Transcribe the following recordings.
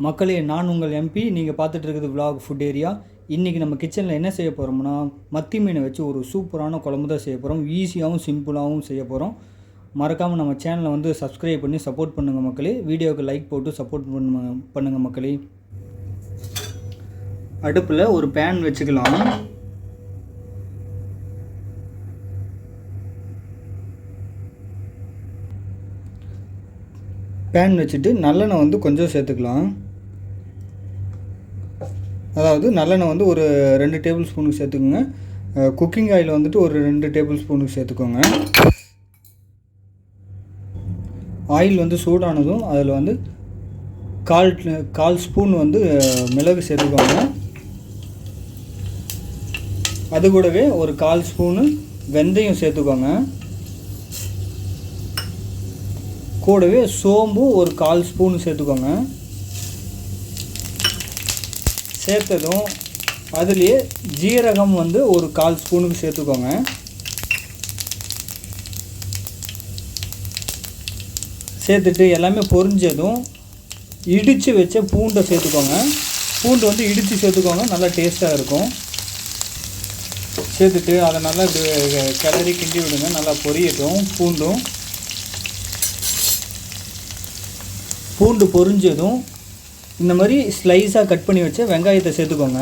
மக்களே, நான் உங்கள் எம்பி. நீங்கள் பார்த்துட்டு இருக்கிறது விலாக் ஃபுட் ஏரியா. இன்றைக்கி நம்ம கிச்சனில் என்ன செய்ய போகிறோம்னா, மத்தி மீனை வச்சு ஒரு சூப்பரான குழம்பு தான் செய்ய போகிறோம். ஈஸியாகவும் சிம்பிளாகவும் செய்ய போகிறோம். மறக்காமல் நம்ம சேனலை வந்து சப்ஸ்கிரைப் பண்ணி சப்போர்ட் பண்ணுங்கள் மக்களே. வீடியோவுக்கு லைக் போட்டு சப்போர்ட் பண்ணுங்கள் மக்களே. அடுப்பில் ஒரு பேன் வச்சுக்கலாம். பேன் வச்சுட்டு நல்லெண்ணெய் வந்து கொஞ்சம் சேர்த்துக்கலாம். அதாவது நல்லெண்ணெய் வந்து ஒரு 2 டேபிள் ஸ்பூனுக்கு சேர்த்துக்கோங்க. குக்கிங் ஆயில் வந்துட்டு ஒரு 2 டேபிள் ஸ்பூனுக்கு சேர்த்துக்கோங்க. ஆயில் வந்து சூடானதும் அதில் வந்து கால் ஸ்பூன் வந்து மிளகு சேர்த்துக்கோங்க. அது கூடவே ஒரு 1/4 ஸ்பூனு வெந்தயம் சேர்த்துக்கோங்க. கூடவே சோம்பு ஒரு 1/4 ஸ்பூன் சேர்த்துக்கோங்க. சேர்த்ததும் அதுலேயே ஜீரகம் வந்து ஒரு 1/4 ஸ்பூனுக்கு சேர்த்துக்கோங்க. சேர்த்துட்டு எல்லாமே பொரிஞ்சதும் இடித்து வச்ச பூண்டை சேர்த்துக்கோங்க. பூண்டு வந்து இடித்து சேர்த்துக்கோங்க, நல்லா டேஸ்ட்டாக இருக்கும். சேர்த்துட்டு அதை நல்லா கிளறி கிண்டி விடுங்க. நல்லா பொரியட்டும். பூண்டு பொரிஞ்சதும் இந்த மாதிரி ஸ்லைஸாக கட் பண்ணி வச்ச வெங்காயத்தை சேர்த்துக்கோங்க.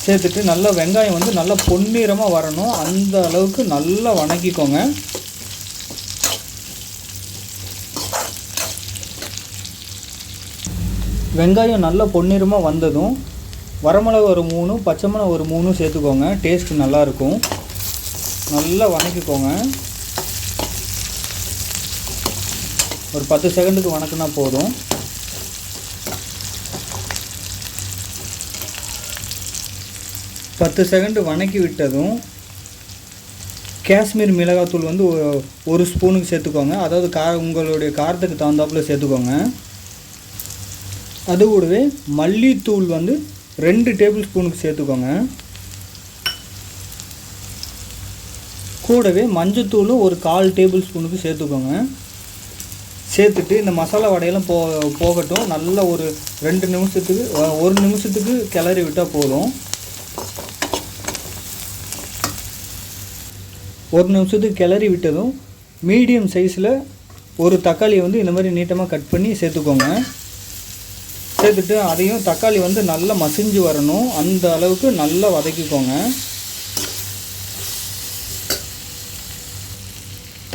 சேர்த்துட்டு நல்லா வெங்காயம் வந்து நல்லா பொன்னிறமாக வரணும், அந்த அளவுக்கு நல்லா வணக்கிக்கோங்க. வெங்காயம் நல்லா பொன்னிறமாக வந்ததும் வரமிளகா ஒரு 3, பச்சை மிளகா ஒரு 3 சேர்த்துக்கோங்க. டேஸ்ட்டு நல்லாயிருக்கும். நல்லா வணக்கிக்கோங்க. ஒரு 10 செகண்டுக்கு வணக்கினா போதும். பத்து செகண்டு வணக்கி விட்டதும் காஷ்மீர் மிளகாத்தூள் வந்து ஒரு ஸ்பூனுக்கு சேர்த்துக்கோங்க. அதாவது உங்களுடைய காரத்துக்கு தகுந்தாப்பில் சேர்த்துக்கோங்க. அது கூடவே மல்லித்தூள் வந்து 2 டேபிள் ஸ்பூனுக்கு சேர்த்துக்கோங்க. கூடவே மஞ்சத்தூளும் ஒரு 1/4 டேபிள் ஸ்பூனுக்கு சேர்த்துக்கோங்க. சேர்த்துட்டு இந்த மசாலா வடையெல்லாம் போகட்டும். நல்லா ஒரு 2 நிமிஷத்துக்கு 1 நிமிஷத்துக்கு கிளறி விட்டால் போதும். 1 நிமிஷத்துக்கு கிளறி விட்டதும் மீடியம் சைஸில் ஒரு தக்காளியை வந்து இந்த மாதிரி நீட்டமாக கட் பண்ணி சேர்த்துக்கோங்க. சேர்த்துட்டு அதையும் தக்காளி வந்து நல்லா மசிஞ்சு வரணும், அந்த அளவுக்கு நல்லா வதக்கிக்கோங்க.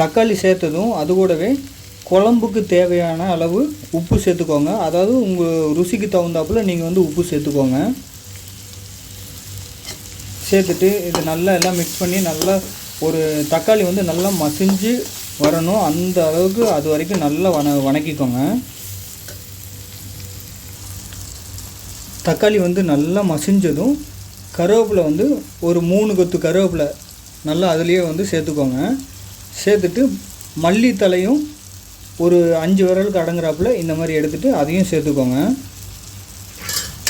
தக்காளி சேர்த்ததும் அது கூடவே குழம்புக்கு தேவையான அளவு உப்பு சேர்த்துக்கோங்க. அதாவது உங்கள் ருசிக்கு தகுந்தாப்பில் நீங்கள் வந்து உப்பு சேர்த்துக்கோங்க. சேர்த்துட்டு இது நல்லா எல்லாம் மிக்ஸ் பண்ணி நல்லா ஒரு தக்காளி வந்து நல்லா மசிஞ்சு வரணும், அந்த அளவுக்கு அது வரைக்கும் நல்லா வணக்கிக்கோங்க. தக்காளி வந்து நல்லா மசிஞ்சதும் கருவேப்பிலை வந்து ஒரு 3 கொத்து கருவேப்பிலை நல்லா அதுலேயே வந்து சேர்த்துக்கோங்க. சேர்த்துட்டு மல்லித்தலையும் ஒரு 5 விரலுக்கு அடங்குறாப்புல இந்த மாதிரி எடுத்துகிட்டு அதையும் சேர்த்துக்கோங்க.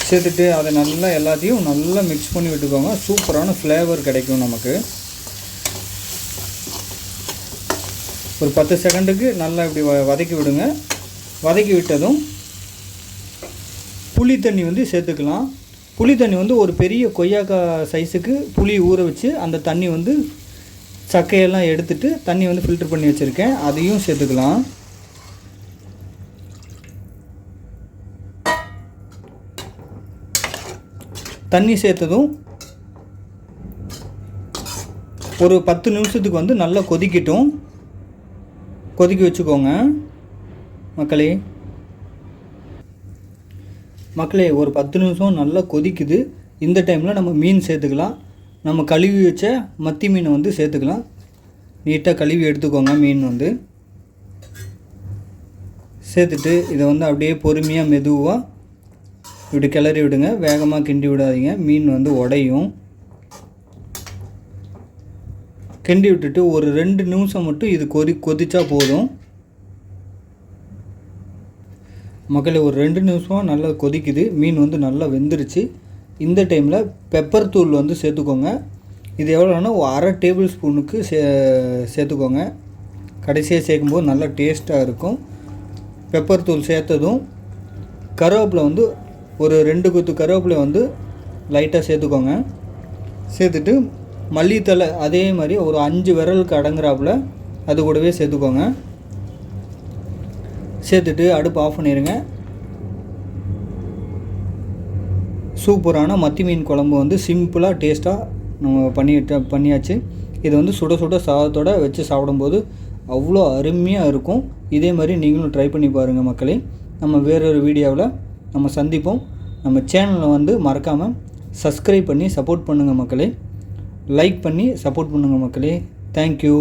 சேர்த்துட்டு அதை நல்லா எல்லாத்தையும் நல்லா மிக்ஸ் பண்ணி விட்டுக்கோங்க. சூப்பரான ஃப்ளேவர் கிடைக்கும் நமக்கு. ஒரு 10 செகண்டுக்கு நல்லா இப்படி வதக்கி விடுங்க. வதக்கி விட்டதும் புளி தண்ணி வந்து சேர்த்துக்கலாம். புளி தண்ணி வந்து ஒரு பெரிய கொய்யாக்காய் சைஸுக்கு புளி ஊற வச்சு அந்த தண்ணி வந்து சக்கையெல்லாம் எடுத்துட்டு தண்ணி வந்து ஃபில்டர் பண்ணி வச்சுருக்கேன், அதையும் சேர்த்துக்கலாம். தண்ணி சேர்த்ததும் ஒரு 10 நிமிஷத்துக்கு வந்து நல்லா கொதிக்கட்டும். கொதிக்க வச்சுக்கோங்க மக்களே. ஒரு 10 நிமிஷம் நல்லா கொதிக்குது. இந்த டைமில் நம்ம மீன் சேர்த்துக்கலாம். நம்ம கழுவி வச்ச மத்தி மீனை வந்து சேர்த்துக்கலாம். நீட்டாக கழுவி எடுத்துக்கோங்க. மீன் வந்து சேர்த்துட்டு இதை வந்து அப்படியே பொறுமையாக மெதுவாக இப்படி கிளறி விடுங்க. வேகமாக கிண்டி விடாதீங்க, மீன் வந்து உடையும். கிண்டி விட்டுட்டு ஒரு 2 நிமிஷம் மட்டும் இது கொதிச்சா போதும் மக்களே. ஒரு 2 நிமிஷம் நல்லா கொதிக்குது. மீன் வந்து நல்லா வெந்துருச்சு. இந்த டைமில் பெப்பர் தூள் வந்து சேர்த்துக்கோங்க. இது எவ்வளோன்னா 1/2 டேபிள் ஸ்பூனுக்கு சேர்த்துக்கோங்க. கடைசியாக சேர்க்கும்போது நல்லா டேஸ்ட்டாக இருக்கும். பெப்பர் தூள் சேர்த்ததும் கருவேப்பிலை வந்து ஒரு 2 கொத்து கருவேப்பிலை வந்து லைட்டாக சேர்த்துக்கோங்க. சேர்த்துட்டு மல்லித்தலை அதே மாதிரி ஒரு 5 விரலுக்கு அடங்குறாப்புல அது கூடவே சேர்த்துக்கோங்க. சேர்த்துட்டு அடுப்பு ஆஃப் பண்ணிடுங்க. சூப்பரான மத்தி மீன் குழம்பு வந்து சிம்பிளாக டேஸ்ட்டாக நம்ம பண்ணியாச்சு. இது வந்து சுட சுட சாதத்தோடு வச்சு சாப்பிடும்போது அவ்வளோ அருமையாக இருக்கும். இதே மாதிரி நீங்களும் ட்ரை பண்ணி பாருங்கள் மக்களே. நம்ம வேறொரு வீடியோவில் நம்ம சந்திப்போம். நம்ம சேனலை வந்து மறக்காமல் சப்ஸ்கிரைப் பண்ணி சப்போர்ட் பண்ணுங்கள் மக்களே. லைக் பண்ணி சப்போர்ட் பண்ணுங்கள் மக்களே. தேங்க்யூ.